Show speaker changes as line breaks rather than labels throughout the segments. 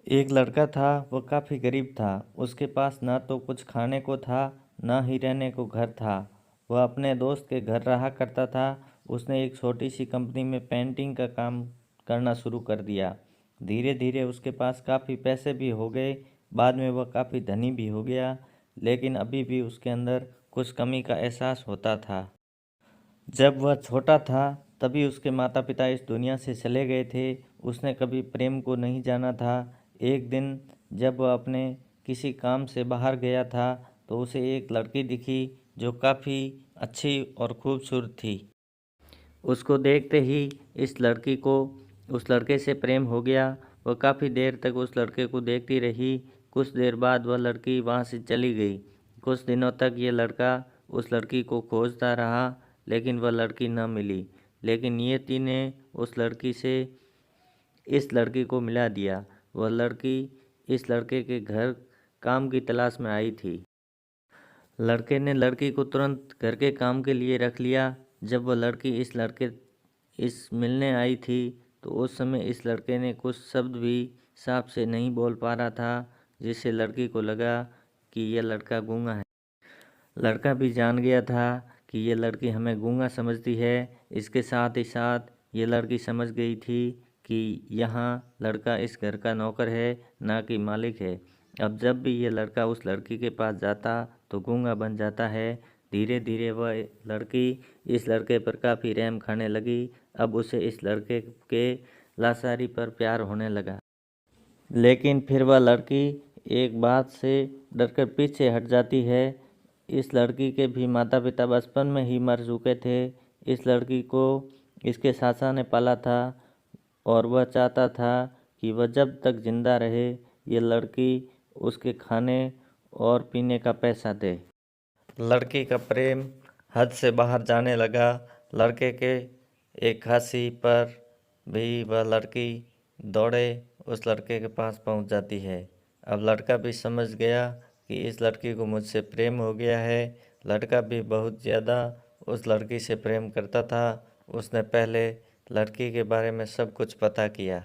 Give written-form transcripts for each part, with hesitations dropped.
एक लड़का था, वह काफ़ी गरीब था। उसके पास ना तो कुछ खाने को था, ना ही रहने को घर था। वह अपने दोस्त के घर रहा करता था। उसने एक छोटी सी कंपनी में पेंटिंग का काम करना शुरू कर दिया। धीरे धीरे उसके पास काफ़ी पैसे भी हो गए। बाद में वह काफ़ी धनी भी हो गया, लेकिन अभी भी उसके अंदर कुछ कमी का एहसास होता था। जब वह छोटा था तभी उसके माता पिता इस दुनिया से चले गए थे। उसने कभी प्रेम को नहीं जाना था। एक दिन जब वह अपने किसी काम से बाहर गया था तो उसे एक लड़की दिखी जो काफ़ी अच्छी और खूबसूरत थी। उसको देखते ही इस लड़की को उस लड़के से प्रेम हो गया। वह काफ़ी देर तक उस लड़के को देखती रही। कुछ देर बाद वह लड़की वहाँ से चली गई। कुछ दिनों तक ये लड़का उस लड़की को खोजता रहा, लेकिन वह लड़की न मिली। लेकिन नियति ने उस लड़की से इस लड़की को मिला दिया। वह लड़की इस लड़के के घर काम की तलाश में आई थी। लड़के ने लड़की को तुरंत घर के काम के लिए रख लिया। जब वह लड़की इस मिलने आई थी तो उस समय इस लड़के ने कुछ शब्द भी साफ से नहीं बोल पा रहा था, जिससे लड़की को लगा कि यह लड़का गूंगा है। लड़का भी जान गया था कि ये लड़की हमें गूंगा समझती है। इसके साथ ही साथ ये लड़की समझ गई थी कि यहाँ लड़का इस घर का नौकर है, ना कि मालिक है। अब जब भी ये लड़का उस लड़की के पास जाता तो गूंगा बन जाता है। धीरे धीरे वह लड़की इस लड़के पर काफ़ी रहम खाने लगी। अब उसे इस लड़के के लाचारी पर प्यार होने लगा। लेकिन फिर वह लड़की एक बात से डरकर पीछे हट जाती है। इस लड़की के भी माता पिता बचपन में ही मर चुके थे। इस लड़की को इसके चाचा ने पाला था और वह चाहता था कि वह जब तक जिंदा रहे ये लड़की उसके खाने और पीने का पैसा दे। लड़की का प्रेम हद से बाहर जाने लगा। लड़के के एक खांसी पर भी वह लड़की दौड़े उस लड़के के पास पहुंच जाती है। अब लड़का भी समझ गया कि इस लड़की को मुझसे प्रेम हो गया है। लड़का भी बहुत ज़्यादा उस लड़की से प्रेम करता था। उसने पहले लड़की के बारे में सब कुछ पता किया।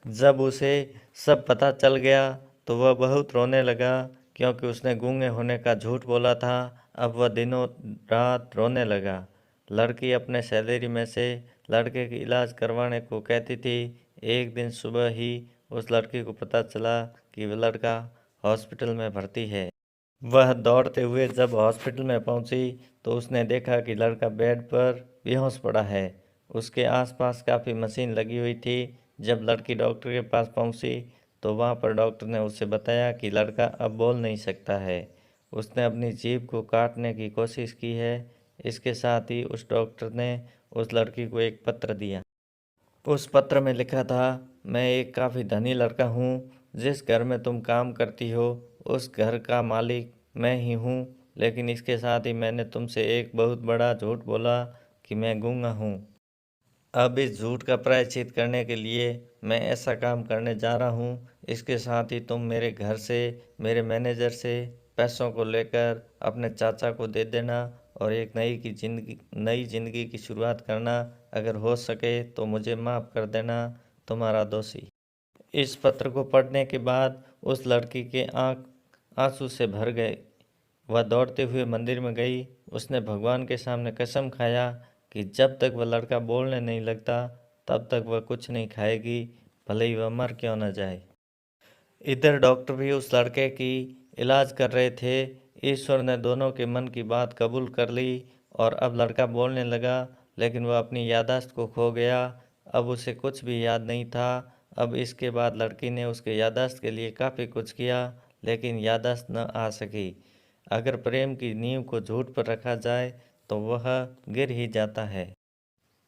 जब उसे सब पता चल गया तो वह बहुत रोने लगा, क्योंकि उसने गूंगे होने का झूठ बोला था। अब वह दिनों रात रोने लगा। लड़की अपने सैलरी में से लड़के की इलाज करवाने को कहती थी। एक दिन सुबह ही उस लड़की को पता चला कि वह लड़का हॉस्पिटल में भर्ती है। वह दौड़ते हुए जब हॉस्पिटल में पहुंची तो उसने देखा कि लड़का बेड पर बेहोश पड़ा है। उसके आसपास काफ़ी मशीन लगी हुई थी। जब लड़की डॉक्टर के पास पहुंची तो वहां पर डॉक्टर ने उसे बताया कि लड़का अब बोल नहीं सकता है। उसने अपनी जीभ को काटने की कोशिश की है। इसके साथ ही उस डॉक्टर ने उस लड़की को एक पत्र दिया। उस पत्र में लिखा था, मैं एक काफ़ी धनी लड़का हूँ। जिस घर में तुम काम करती हो उस घर का मालिक मैं ही हूँ। लेकिन इसके साथ ही मैंने तुमसे एक बहुत बड़ा झूठ बोला कि मैं गूंगा हूँ। अब इस झूठ का प्रायश्चित करने के लिए मैं ऐसा काम करने जा रहा हूँ। इसके साथ ही तुम मेरे घर से, मेरे मैनेजर से पैसों को लेकर अपने चाचा को दे देना और एक नई ज़िंदगी की शुरुआत करना। अगर हो सके तो मुझे माफ़ कर देना, तुम्हारा दोषी। इस पत्र को पढ़ने के बाद उस लड़की के आंख आंसू से भर गए। वह दौड़ते हुए मंदिर में गई। उसने भगवान के सामने कसम खाया कि जब तक वह लड़का बोलने नहीं लगता तब तक वह कुछ नहीं खाएगी, भले ही वह मर क्यों न जाए। इधर डॉक्टर भी उस लड़के की इलाज कर रहे थे। ईश्वर ने दोनों के मन की बात कबूल कर ली और अब लड़का बोलने लगा, लेकिन वह अपनी याददाश्त को खो गया। अब उसे कुछ भी याद नहीं था। अब इसके बाद लड़की ने उसके याददाश्त के लिए काफ़ी कुछ किया, लेकिन याददाश्त न आ सकी। अगर प्रेम की नींव को झूठ पर रखा जाए तो वह गिर ही जाता है।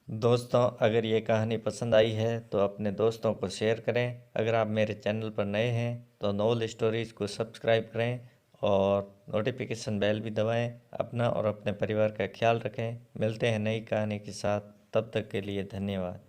दोस्तों, अगर ये कहानी पसंद आई है तो अपने दोस्तों को शेयर करें। अगर आप मेरे चैनल पर नए हैं तो नॉवल स्टोरीज़ को सब्सक्राइब करें और नोटिफिकेशन बेल भी दबाएं। अपना और अपने परिवार का ख्याल रखें। मिलते हैं नई कहानी के साथ, तब तक के लिए धन्यवाद।